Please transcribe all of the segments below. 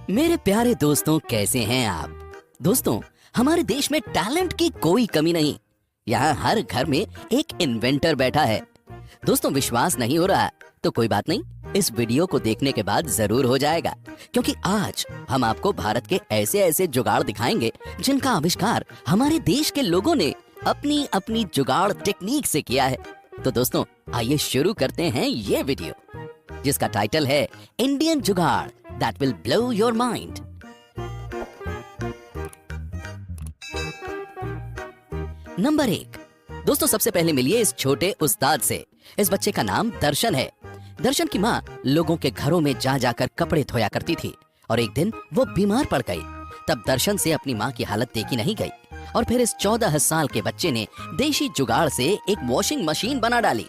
मेरे प्यारे दोस्तों, कैसे हैं आप? दोस्तों, हमारे देश में टैलेंट की कोई कमी नहीं। यहाँ हर घर में एक इन्वेंटर बैठा है। दोस्तों, विश्वास नहीं हो रहा तो कोई बात नहीं, इस वीडियो को देखने के बाद जरूर हो जाएगा, क्योंकि आज हम आपको भारत के ऐसे ऐसे जुगाड़ दिखाएंगे जिनका आविष्कार हमारे देश के लोगों ने अपनी अपनी जुगाड़ टेक्निक से किया है। तो दोस्तों, आइए शुरू करते हैं ये वीडियो, जिसका टाइटल है इंडियन जुगाड़ that will blow your mind। Number 1। दोस्तों, सबसे पहले मिलिए इस छोटे उस्ताद से। इस बच्चे का नाम दर्शन है। दर्शन की माँ लोगों के घरों में जा जाकर कपड़े धोया करती थी और एक दिन वो बीमार पड़ गई। तब दर्शन से अपनी माँ की हालत देखी नहीं गई और फिर इस 14 साल के बच्चे ने देशी जुगाड़ से एक वॉशिंग मशीन बना डाली।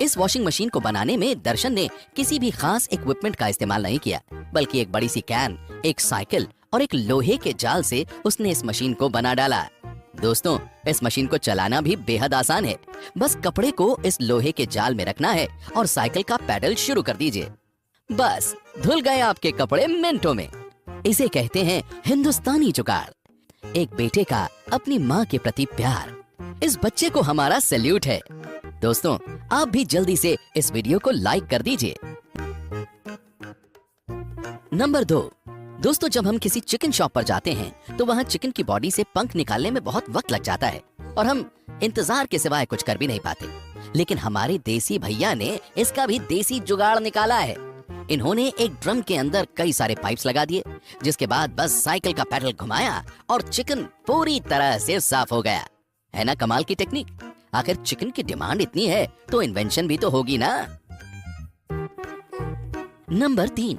इस वॉशिंग मशीन को बनाने में दर्शन ने किसी भी खास इक्विपमेंट का इस्तेमाल नहीं किया, बल्कि एक बड़ी सी कैन, एक साइकिल और एक लोहे के जाल से उसने इस मशीन को बना डाला। दोस्तों, इस मशीन को चलाना भी बेहद आसान है। बस कपड़े को इस लोहे के जाल में रखना है और साइकिल का पैडल शुरू कर दीजिए। बस धुल गए आपके कपड़े मिनटों में। इसे कहते हैं हिंदुस्तानी जुगाड़। एक बेटे का अपनी माँ के प्रति प्यार। इस बच्चे को हमारा सैल्यूट है। दोस्तों, आप भी जल्दी से इस वीडियो को लाइक कर दीजिए। नंबर 2। दोस्तों, जब हम किसी चिकन शॉप पर जाते हैं तो वहाँ चिकन की बॉडी से पंख निकालने में बहुत वक्त लग जाता है और हम इंतजार के सिवाय कुछ कर भी नहीं पाते। लेकिन हमारे देसी भैया ने इसका भी देसी जुगाड़ निकाला है। इन्होंने एक ड्रम के अंदर कई सारे पाइप्स लगा दिए, जिसके बाद बस साइकिल का पैडल घुमाया और चिकन पूरी तरह से साफ हो गया। है ना कमाल की टेक्निक? आखिर चिकन की डिमांड इतनी है तो इन्वेंशन भी तो होगी ना। नंबर 3।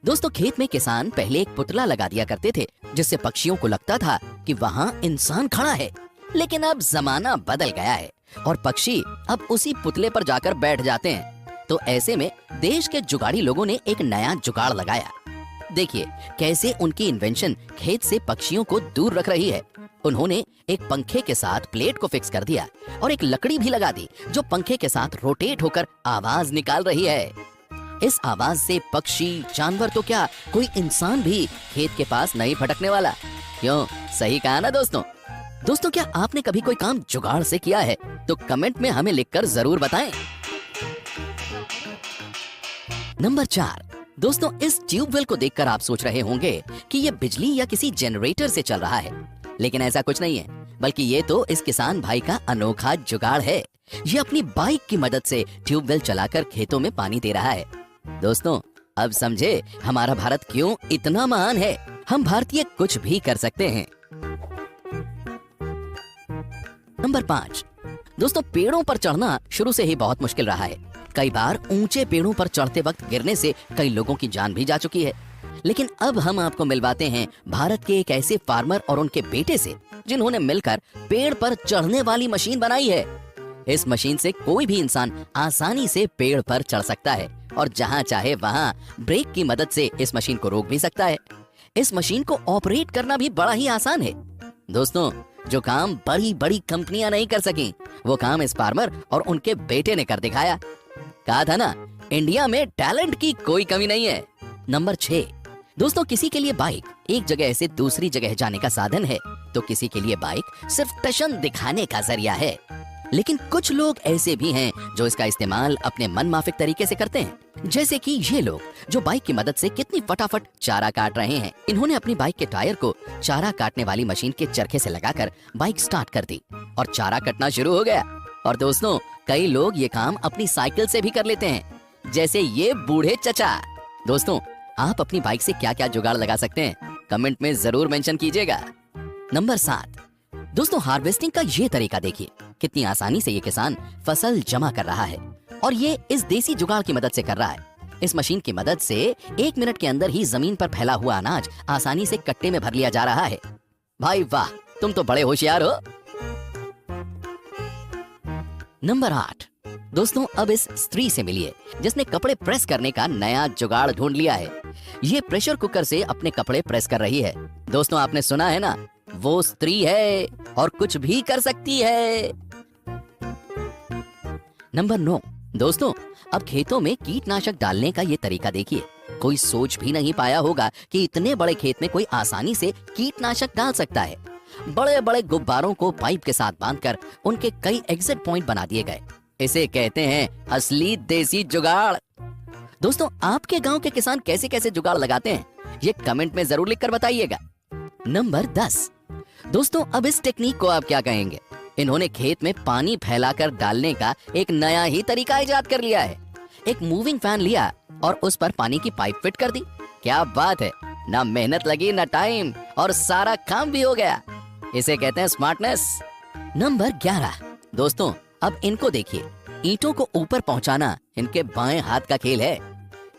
दोस्तों, खेत में किसान पहले एक पुतला लगा दिया करते थे, जिससे पक्षियों को लगता था कि वहाँ इंसान खड़ा है। लेकिन अब जमाना बदल गया है और पक्षी अब उसी पुतले पर जाकर बैठ जाते हैं। तो ऐसे में देश के जुगाड़ी लोगों ने एक नया जुगाड़ लगाया। देखिए कैसे उनकी इन्वेंशन खेत से पक्षियों को दूर रख रही है। उन्होंने एक पंखे के साथ प्लेट को फिक्स कर दिया और एक लकड़ी भी लगा दी, जो पंखे के साथ रोटेट होकर आवाज निकाल रही है। इस आवाज से पक्षी, जानवर तो क्या, कोई इंसान भी खेत के पास नहीं भटकने वाला। क्यों, सही कहा ना दोस्तों? दोस्तों, क्या आपने कभी कोई काम जुगाड़ से किया है? तो कमेंट में हमें लिखकर जरूर बताएं। नंबर 4। दोस्तों, इस ट्यूबवेल को देखकर आप सोच रहे होंगे कि ये बिजली या किसी जनरेटर से चल रहा है, लेकिन ऐसा कुछ नहीं है, बल्कि ये तो इस किसान भाई का अनोखा जुगाड़ है। ये अपनी बाइक की मदद से ट्यूबवेल चलाकर खेतों में पानी दे रहा है। दोस्तों, अब समझे हमारा भारत क्यों इतना महान है। हम भारतीय कुछ भी कर सकते हैं। नंबर 5। दोस्तों, पेड़ों पर चढ़ना शुरू से ही बहुत मुश्किल रहा है। कई बार ऊंचे पेड़ों पर चढ़ते वक्त गिरने से कई लोगों की जान भी जा चुकी है। लेकिन अब हम आपको मिलवाते हैं भारत के एक ऐसे फार्मर और उनके बेटे से, जिन्होंने मिलकर पेड़ पर चढ़ने वाली मशीन बनाई है। इस मशीन से कोई भी इंसान आसानी से पेड़ पर चढ़ सकता है और जहां चाहे वहां ब्रेक की मदद से इस मशीन को रोक भी सकता है। इस मशीन को ऑपरेट करना भी बड़ा ही आसान है। दोस्तों, जो काम बड़ी बड़ी कंपनियां नहीं कर सकी, वो काम इस फार्मर और उनके बेटे ने कर दिखाया। कहा था ना, इंडिया में टैलेंट की कोई कमी नहीं है। नंबर 6। दोस्तों, किसी के लिए बाइक एक जगह से दूसरी जगह जाने का साधन है, तो किसी के लिए बाइक सिर्फ टशन दिखाने का जरिया है। लेकिन कुछ लोग ऐसे भी हैं जो इसका इस्तेमाल अपने मनमाफिक तरीके से करते हैं, जैसे कि ये लोग जो बाइक की मदद से कितनी फटाफट चारा काट रहे हैं। इन्होंने अपनी बाइक के टायर को चारा काटने वाली मशीन के चरखे से लगाकर बाइक स्टार्ट कर दी और चारा कटना शुरू हो गया। और दोस्तों, कई लोग ये काम अपनी साइकिल से भी कर लेते हैं, जैसे ये बूढ़े चचा। दोस्तों, आप अपनी बाइक से क्या क्या जुगाड़ लगा सकते हैं, कमेंट में जरूर मेंशन कीजिएगा। नंबर 7। दोस्तों, हार्वेस्टिंग का ये तरीका देखिए, कितनी आसानी से ये किसान फसल जमा कर रहा है और ये इस देसी जुगाड़ की मदद से कर रहा है। इस मशीन की मदद से 1 मिनट के अंदर ही जमीन पर फैला हुआ अनाज आसानी से कट्टे में भर लिया जा रहा है। भाई वाह, तुम तो बड़े होशियार हो। नंबर 8। दोस्तों, अब इस स्त्री से मिलिए जिसने कपड़े प्रेस करने का नया जुगाड़ ढूंढ लिया है। ये प्रेशर कुकर से अपने कपड़े प्रेस कर रही है। दोस्तों, आपने सुना है ना, वो स्त्री है और कुछ भी कर सकती है। नंबर 9। दोस्तों, अब खेतों में कीटनाशक डालने का ये तरीका देखिए। कोई सोच भी नहीं पाया होगा कि इतने बड़े खेत में कोई आसानी से कीटनाशक डाल सकता है। बड़े बड़े गुब्बारों को पाइप के साथ बांधकर उनके कई एग्जिट पॉइंट बना दिए गए। इसे कहते हैं असली देसी जुगाड़। दोस्तों, आपके गांव के किसान कैसे कैसे जुगाड़ लगाते हैं, ये कमेंट में जरूर लिखकर बताइएगा। नंबर 10। दोस्तों, अब इस टेक्निक को आप क्या कहेंगे? इन्होंने खेत में पानी फैलाकर डालने का एक नया ही तरीका इजाद कर लिया है। एक मूविंग फैन लिया और उस पर पानी की पाइप फिट कर दी। क्या बात है, ना मेहनत लगी ना टाइम, और सारा काम भी हो गया। इसे कहते हैं स्मार्टनेस। नंबर 11। दोस्तों, अब इनको देखिए, ईंटों को ऊपर पहुंचाना इनके बाएं हाथ का खेल है।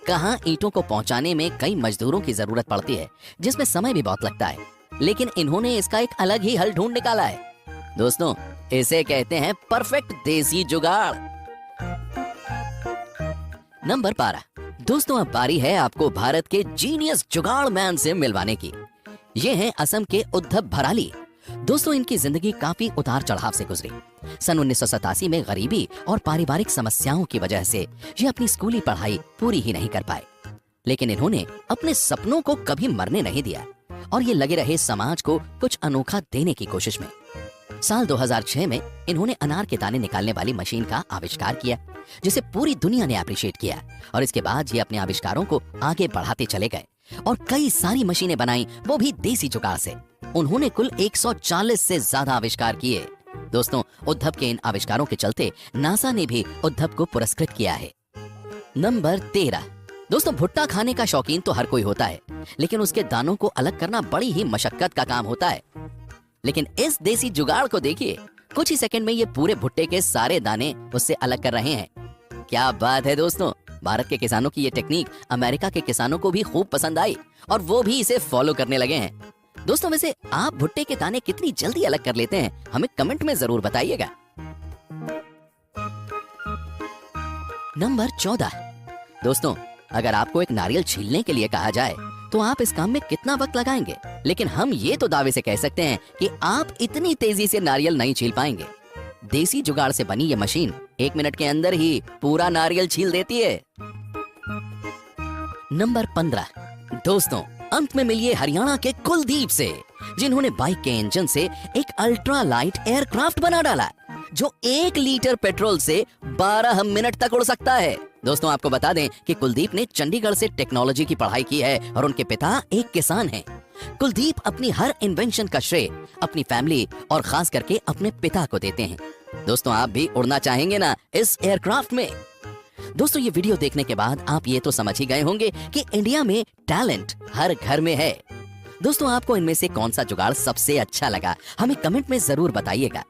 कहां ईंटों को पहुंचाने में कई मजदूरों की जरूरत पड़ती है, जिसमें समय भी बहुत लगता है, लेकिन इन्होंने इसका एक अलग ही हल ढूंढ निकाला है। दोस्तों, इसे कहते हैं परफेक्ट देसी जुगाड़। नंबर 12। दोस्तों, अब बारी है आपको भारत के जीनियस जुगाड़ मैन से मिलवाने की। ये हैं असम के उद्धव भराली। दोस्तों, इनकी जिंदगी काफी उतार चढ़ाव से गुजरी। सन 1987 में गरीबी और पारिवारिक समस्याओं की वजह से ये अपनी स्कूली पढ़ाई पूरी ही नहीं कर पाए, लेकिन इन्होंने अपने सपनों को कभी मरने नहीं दिया और ये लगे रहे समाज को कुछ अनोखा देने की कोशिश में। साल 2006 में इन्होंने अनार के दाने निकालने वाली मशीन का आविष्कार किया, जिसे पूरी दुनिया ने अप्रिशिएट किया, और इसके बाद ये अपने आविष्कारों को आगे बढ़ाते चले गए और कई सारी मशीनें बनाई, वो भी देसी जुगाड़ से। उन्होंने कुल 140 से ज्यादा आविष्कार किए। दोस्तों, उद्धव के इन आविष्कारों के चलते नासा ने भी उद्धव को पुरस्कृत किया है। नंबर 13। दोस्तों, भुट्टा खाने का शौकीन तो हर कोई होता है, लेकिन उसके दानों को अलग करना बड़ी ही मशक्कत का काम होता है। लेकिन इस देसी जुगाड़ को देखिए, कुछ ही सेकंड में ये पूरे भुट्टे के सारे दाने उससे अलग कर रहे हैं। क्या बात है दोस्तों, भारत के किसानों की ये टेक्निक अमेरिका के किसानों को भी खूब पसंद आई और वो भी इसे फॉलो करने लगे हैं। दोस्तों, वैसे आप भुट्टे के दाने कितनी जल्दी अलग कर लेते हैं, हमें कमेंट में जरूर बताइएगा। नंबर 14। दोस्तों, अगर आपको एक नारियल छीलने के लिए कहा जाए तो आप इस काम में कितना वक्त लगाएंगे? लेकिन हम ये तो दावे से कह सकते हैं कि आप इतनी तेजी से नारियल नहीं छील पाएंगे। देसी जुगाड़ से बनी ये मशीन 1 मिनट के अंदर ही पूरा नारियल छील देती है। नंबर 15। दोस्तों, अंत में मिलिए हरियाणा के कुलदीप से, जिन्होंने बाइक के इंजन से एक अल्ट्रा लाइट एयरक्राफ्ट बना डाला, जो 1 लीटर पेट्रोल से 12 मिनट तक उड़ सकता है। दोस्तों, आपको बता दें कि कुलदीप ने चंडीगढ़ से टेक्नोलॉजी की पढ़ाई की है और उनके पिता एक किसान हैं। कुलदीप अपनी हर इन्वेंशन का श्रेय अपनी फैमिली और खास करके अपने पिता को देते हैं। दोस्तों, आप भी उड़ना चाहेंगे ना इस एयरक्राफ्ट में? दोस्तों, ये वीडियो देखने के बाद आप ये तो समझ ही गए होंगे कि इंडिया में टैलेंट हर घर में है। दोस्तों, आपको इनमें से कौन सा जुगाड़ सबसे अच्छा लगा, हमें कमेंट में जरूर बताइएगा।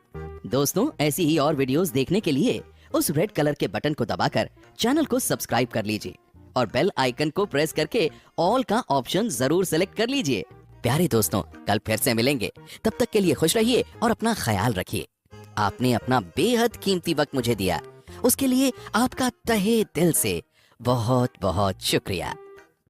दोस्तों, ऐसी ही और वीडियोस देखने के लिए उस रेड कलर के बटन को दबाकर चैनल को सब्सक्राइब कर लीजिए और बेल आइकन को प्रेस करके ऑल का ऑप्शन जरूर सेलेक्ट कर लीजिए। प्यारे दोस्तों, कल फिर से मिलेंगे, तब तक के लिए खुश रहिए और अपना ख्याल रखिए। आपने अपना बेहद कीमती वक्त मुझे दिया, उसके लिए आपका तहे दिल से बहुत बहुत शुक्रिया।